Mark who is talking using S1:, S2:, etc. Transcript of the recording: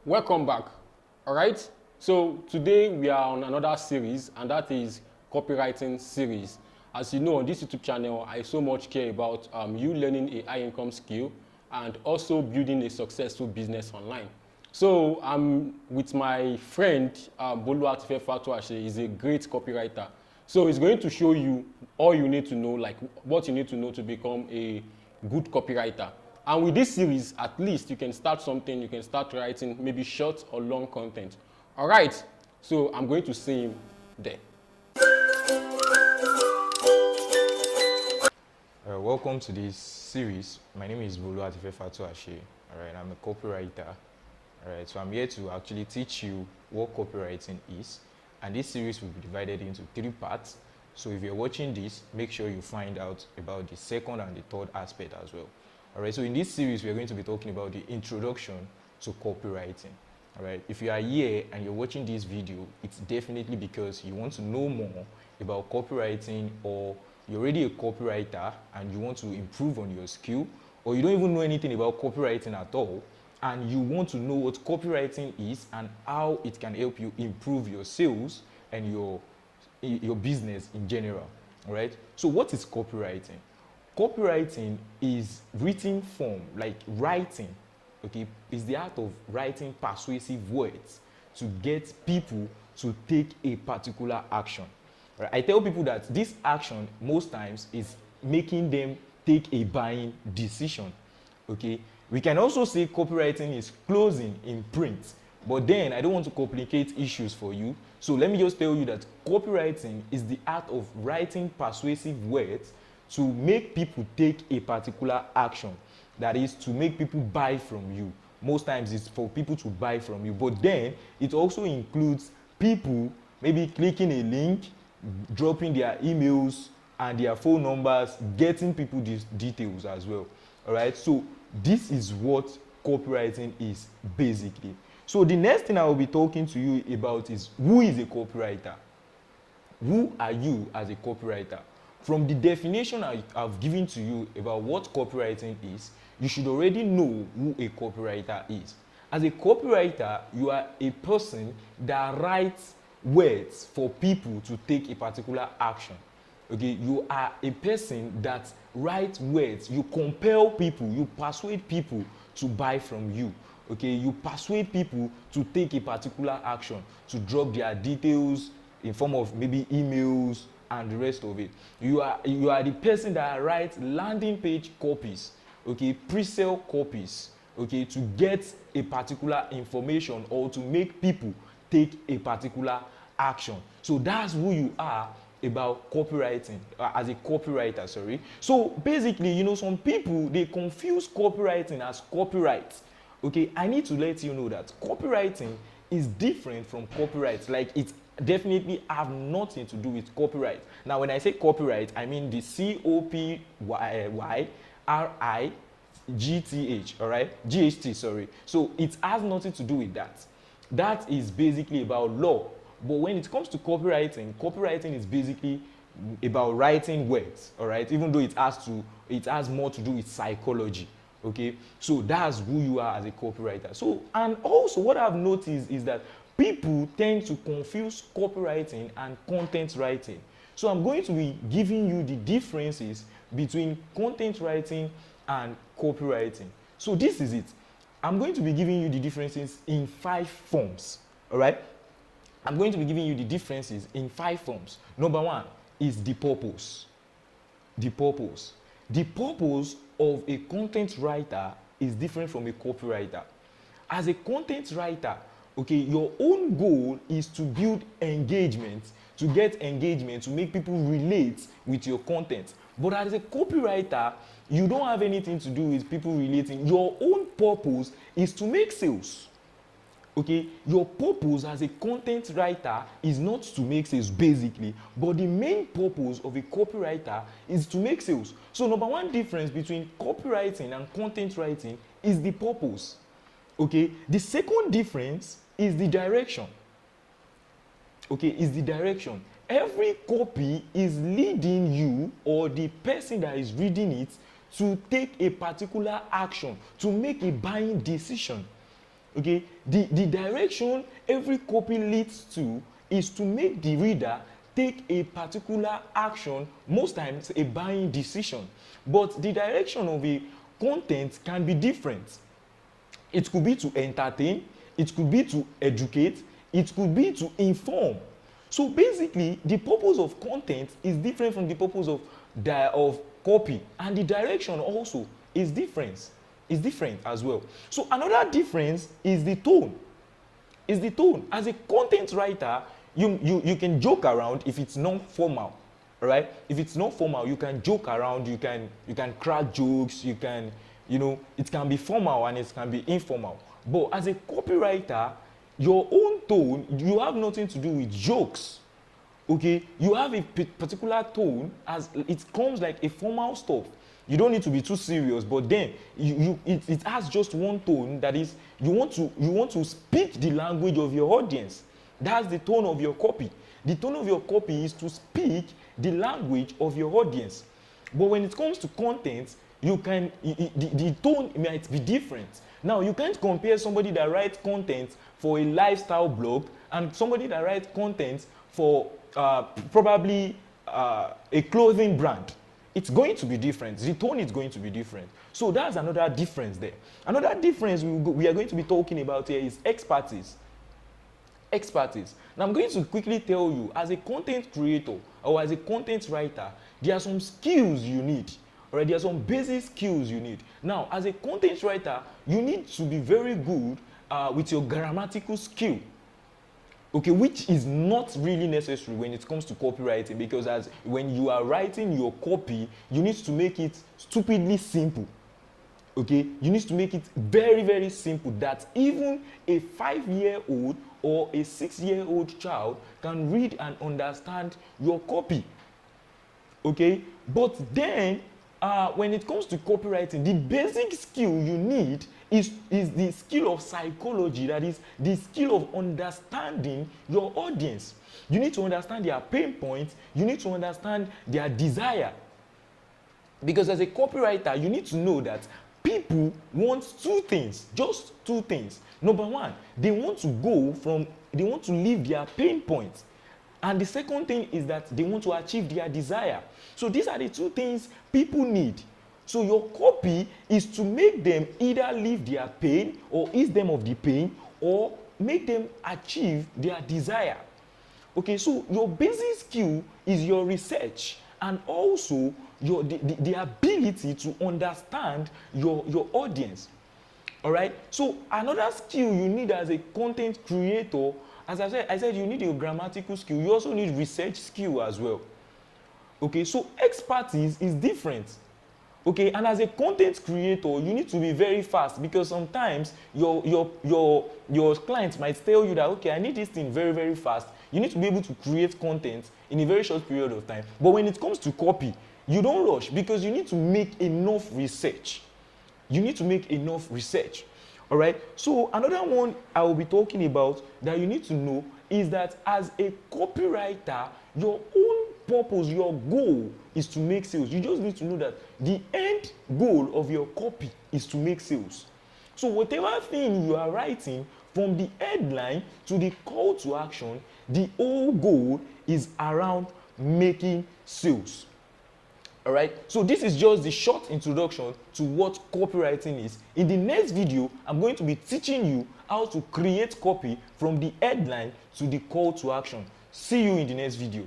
S1: Welcome back. All right. So today we are on another series, and that is copywriting series. As you know, on this YouTube channel, I so much care about you learning a high income skill and also building a successful business online. So I'm with my friend Boluwatife Fatuashe. He's a great copywriter. So he's going to show you all you need to know, like what you need to know to become a good copywriter. And with this series, at least you can start something, you can start writing maybe short or long content. All right, so I'm going to see him there.
S2: Welcome to this series. My name is Boluwatife Fatuashe. All right, I'm a copywriter. All right, so I'm here to actually teach you what copywriting is. And this series will be divided into 3 parts. So if you're watching this, make sure you find out about the second and the third aspect as well. All right, so in this series, we're going to be talking about the introduction to copywriting. All right, if you are here and you're watching this video, it's definitely because you want to know more about copywriting, or you're already a copywriter and you want to improve on your skill, or you don't even know anything about copywriting at all, and you want to know what copywriting is and how it can help you improve your sales and your business in general. All right, so what is copywriting? Copywriting is written form, like writing, okay? It's the art of writing persuasive words to get people to take a particular action. Right? I tell people that this action most times is making them take a buying decision, okay? We can also say copywriting is closing in print, but then I don't want to complicate issues for you. So let me just tell you that copywriting is the art of writing persuasive words to make people take a particular action. That is, to make people buy from you. Most times it's for people to buy from you, but then it also includes people maybe clicking a link, dropping their emails and their phone numbers, getting people these details as well. All right, so this is what copywriting is basically. So the next thing I will be talking to you about is, who is a copywriter? Who are you as a copywriter? From the definition I've given to you about what copywriting is, you should already know who a copywriter is. As a copywriter, you are a person that writes words for people to take a particular action. Okay, you are a person that writes words. You compel people, you persuade people to buy from you. Okay, you persuade people to take a particular action, to drop their details in form of maybe emails and the rest of it. You are the person that writes landing page copies, okay, pre-sale copies, okay, to get a particular information or to make people take a particular action. So that's who you are about copywriting, as a copywriter, sorry. So basically, you know, some people, they confuse copywriting as copyright. Okay, I need to let you know that copywriting is different from copyright. Like, it definitely have nothing to do with copyright. Now, when I say copyright, I mean the COPYRIGTH, all right? GHT, sorry. So it has nothing to do with that. That is basically about law. But when it comes to copywriting, copywriting is basically about writing words, all right? Even though it has more to do with psychology. Okay, so that's who you are as a copywriter. So, and also what I've noticed is that people tend to confuse copywriting and content writing. So I'm going to be giving you the differences between content writing and copywriting. So this is it. I'm going to be giving you the differences in 5 forms. All right, I'm going to be giving you the differences in 5 forms. Number 1 is the purpose. The purpose. The purpose of a content writer is different from a copywriter. As a content writer, okay, your own goal is to build engagement, to get engagement, to make people relate with your content. But as a copywriter, you don't have anything to do with people relating. Your own purpose is to make sales. Okay, your purpose as a content writer is not to make sales basically, but the main purpose of a copywriter is to make sales. So number 1 difference between copywriting and content writing is the purpose. Okay, the second difference is the direction. Okay, is the direction. Every copy is leading you or the person that is reading it to take a particular action, to make a buying decision. Okay, the direction every copy leads to is to make the reader take a particular action, most times a buying decision. But the direction of a content can be different. It could be to entertain, it could be to educate, it could be to inform. So basically, the purpose of content is different from the purpose of copy, and the direction also is different. Is different as well. So another difference is the tone. Is the tone. As a content writer, you can joke around if it's not formal, right? If it's not formal, you can joke around, you can crack jokes, you can, it can be formal and it can be informal. But as a copywriter, your own tone, you have nothing to do with jokes. Okay, you have a particular tone as it comes like a formal stuff. You don't need to be too serious, but then it has just one tone, that is you want to speak the language of your audience. That's the tone of your copy. The tone of your copy is to speak the language of your audience. But when it comes to content, the tone might be different. Now, you can't compare somebody that writes content for a lifestyle blog and somebody that writes content for probably a clothing brand. It's going to be different. The tone is going to be different. So that's another difference there. Another difference we are going to be talking about here is expertise. Expertise. Now I'm going to quickly tell you, as a content creator or as a content writer, there are some skills you need. Alright, there are some basic skills you need. Now, as a content writer, you need to be very good with your grammatical skill. Okay, which is not really necessary when it comes to copywriting, because when you are writing your copy, you need to make it stupidly simple. Okay, you need to make it very, very simple that even a 5-year-old or a 6-year-old child can read and understand your copy. Okay, but then when it comes to copywriting, the basic skill you need is the skill of psychology, that is the skill of understanding your audience. You need to understand their pain points, you need to understand their desire. Because as a copywriter, you need to know that people want two things, just two things. Number one, they want to leave their pain points. And the second thing is that they want to achieve their desire. So these are the two things people need. So your copy is to make them either leave their pain or ease them of the pain, or make them achieve their desire. Okay, so your basic skill is your research and also the ability to understand your audience. All right, so another skill you need as a content creator, as I said you need your grammatical skill. You also need research skill as well. Okay, so expertise is different. Okay, and as a content creator, you need to be very fast, because sometimes your clients might tell you that, okay, I need this thing very, very fast. You need to be able to create content in a very short period of time. But when it comes to copy, you don't rush, because you need to make enough research. You need to make enough research. All right. So another one I will be talking about that you need to know is that as a copywriter, your own purpose, your goal is to make sales. You just need to know that the end goal of your copy is to make sales. So whatever thing you are writing, from the headline to the call to action, the whole goal is around making sales. All right, so this is just the short introduction to what copywriting is. In the next video, I'm going to be teaching you how to create copy from the headline to the call to action. See you in the next video.